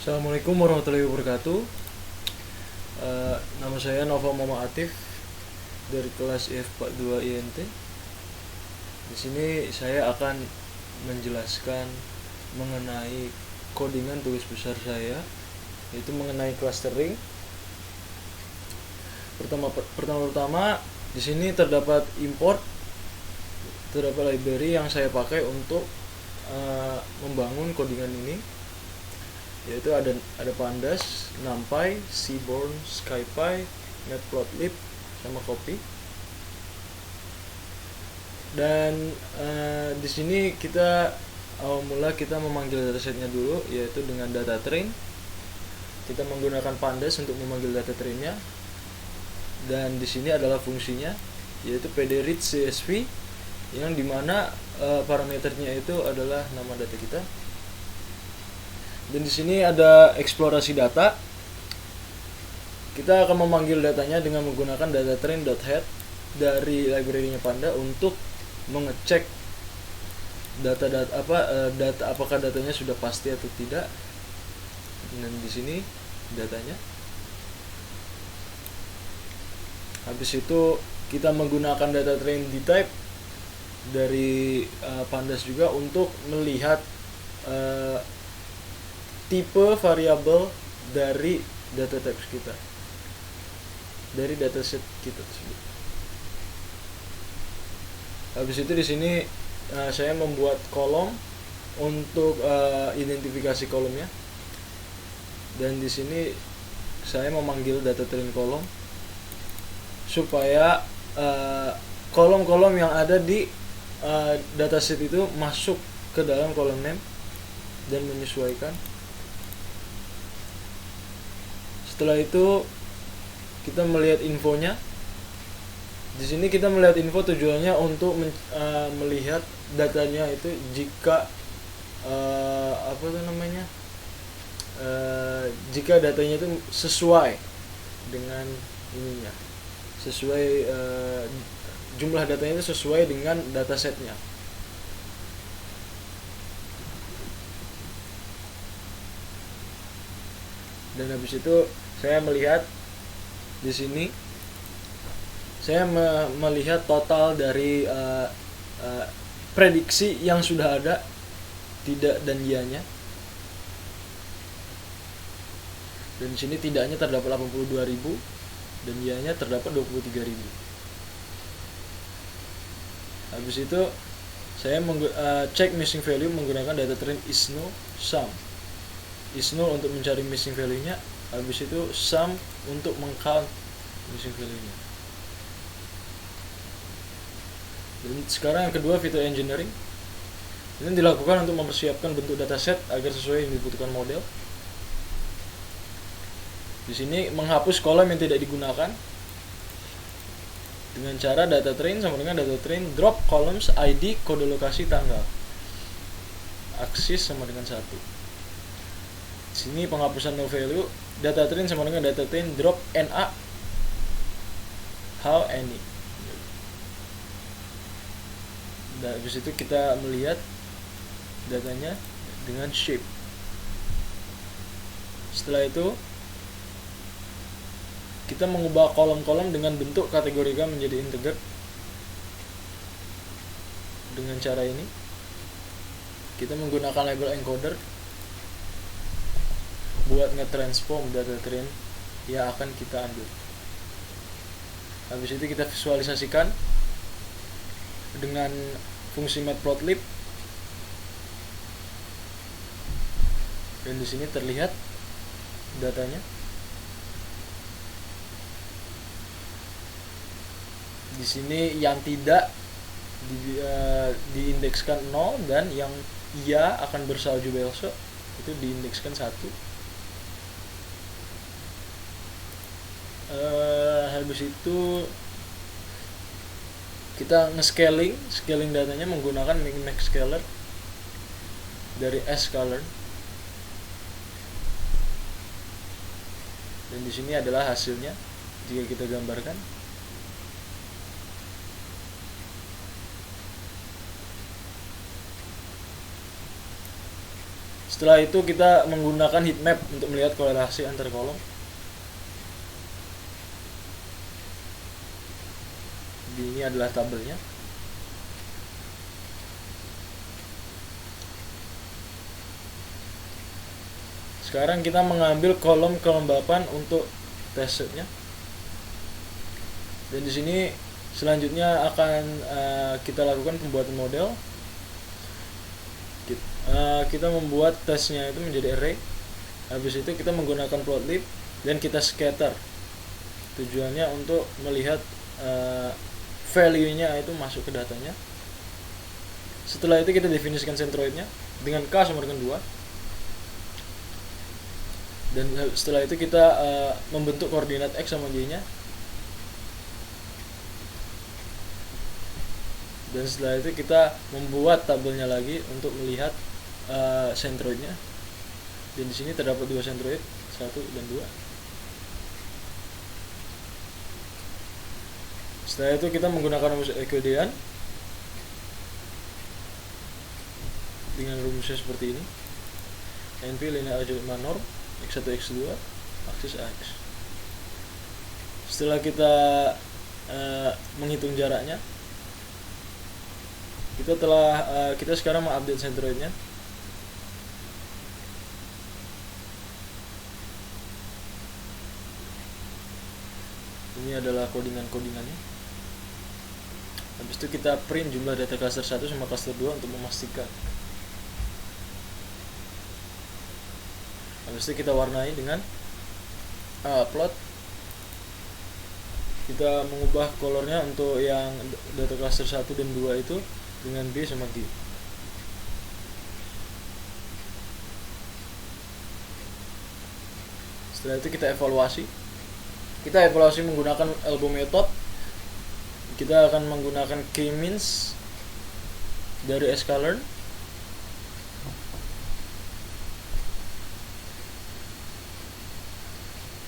Assalamualaikum warahmatullahi wabarakatuh. Nama saya Nova Mama Atif dari kelas IF42 INT. Di sini saya akan menjelaskan mengenai codingan tugas besar saya, yaitu mengenai clustering. Pertama-tama di sini terdapat library yang saya pakai untuk membangun codingan ini, yaitu ada Pandas, NumPy, Seaborn, SkyPy, Matplotlib, sama Copy. Dan di sini kita kita memanggil datasetnya dulu, yaitu dengan data train. Kita menggunakan Pandas untuk memanggil data trainnya, dan di sini adalah fungsinya, yaitu pdread csv, yang dimana parameternya itu adalah nama data kita. Dan di sini ada eksplorasi data. Kita akan memanggil datanya dengan menggunakan datatrain.head dari library-nya Panda untuk mengecek data apakah datanya sudah pasti atau tidak. Dan di sini datanya. Habis itu kita menggunakan datatrain dtype dari Pandas juga untuk melihat tipe variabel dari data types kita, dari dataset kita tersebut. Habis itu di sini saya membuat kolom untuk identifikasi kolomnya, dan di sini saya memanggil data train kolom supaya kolom-kolom yang ada di dataset itu masuk ke dalam kolom name dan menyesuaikan. Setelah itu kita melihat infonya. Di sini kita melihat info tujuannya untuk melihat datanya itu jika jika datanya itu sesuai dengan ininya, sesuai jumlah datanya itu sesuai dengan datasetnya. Dan habis itu saya melihat di sini, saya melihat total dari prediksi yang sudah ada, tidak dan ianya. Dan di sini tidaknya terdapat 82.000 dan ianya terdapat 23.000. Habis itu saya cek missing value menggunakan data train isNull sum. isNull untuk mencari missing value-nya, habis itu sum untuk meng-count missing value-nya. Dan sekarang yang kedua, feature engineering. Ini dilakukan untuk mempersiapkan bentuk dataset agar sesuai yang dibutuhkan model. Di sini menghapus kolom yang tidak digunakan dengan cara data train sama dengan data train drop columns ID kode lokasi tanggal. Aksis sama dengan 1. Di sini penghapusan no value, data train sama dengan data train drop NA how any. Dan habis itu kita melihat datanya dengan shape. Setelah itu kita mengubah kolom-kolom dengan bentuk kategorikan menjadi integer dengan cara ini. Kita menggunakan label encoder buat nge-transform data train yang akan kita ambil. Habis itu kita visualisasikan dengan fungsi matplotlib, dan di sini terlihat datanya. Di sini yang tidak diindekskan 0 dan yang iya akan bersalju besok itu diindekskan 1. Habis itu kita scaling datanya menggunakan min-max scaler dari scaler. Dan di sini adalah hasilnya jika kita gambarkan. Setelah itu kita menggunakan heat map untuk melihat korelasi antar kolom. Ini adalah tabelnya. Sekarang kita mengambil kolom kelembapan untuk test setnya. Dan di sini selanjutnya akan kita lakukan pembuatan model. Kita membuat tesnya itu menjadi array. Habis itu kita menggunakan plotlib dan kita scatter. Tujuannya untuk melihat value-nya itu masuk ke datanya. Setelah itu kita definisikan centroidnya dengan K sama dengan 2. Dan setelah itu kita membentuk koordinat X sama Y nya. Dan setelah itu kita membuat tabelnya lagi untuk melihat centroidnya. Dan di sini terdapat 2 centroid, 1 dan 2. Setelah itu kita menggunakan rumus Euclidean dengan rumusnya seperti ini. NP linear algebra norm x1 x2 aksis AX. Setelah kita menghitung jaraknya, kita sekarang mengupdate centroidnya. Ini adalah codingannya. Habis itu kita print jumlah data cluster 1 sama cluster 2 untuk memastikan. Habis itu kita warnai dengan plot. Kita mengubah colornya untuk yang data cluster 1 dan 2 itu dengan B sama G. Setelah itu kita evaluasi. Kita evaluasi menggunakan elbow method. Kita akan menggunakan k-means dari sklearn.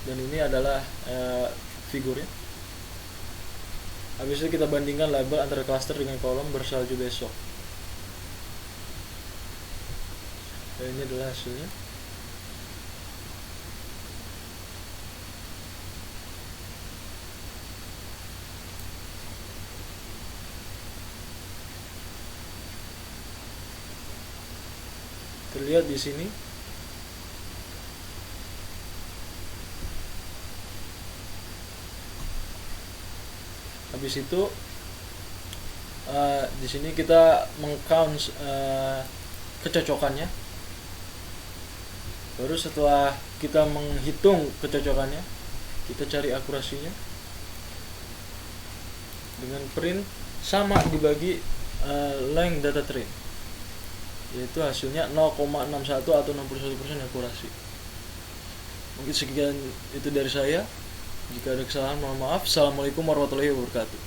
Dan ini adalah figurnya. Habis itu kita bandingkan label antara cluster dengan kolom bersalju besok. Dan ini adalah hasilnya. Terlihat di sini. Habis itu di sini kita mengcount kecocokannya. Baru setelah kita menghitung kecocokannya, kita cari akurasinya dengan print sama dibagi length data train, yaitu hasilnya 0,61 atau 61% akurasi. Mungkin sekian itu dari saya. Jika ada kesalahan mohon maaf. Assalamualaikum warahmatullahi wabarakatuh.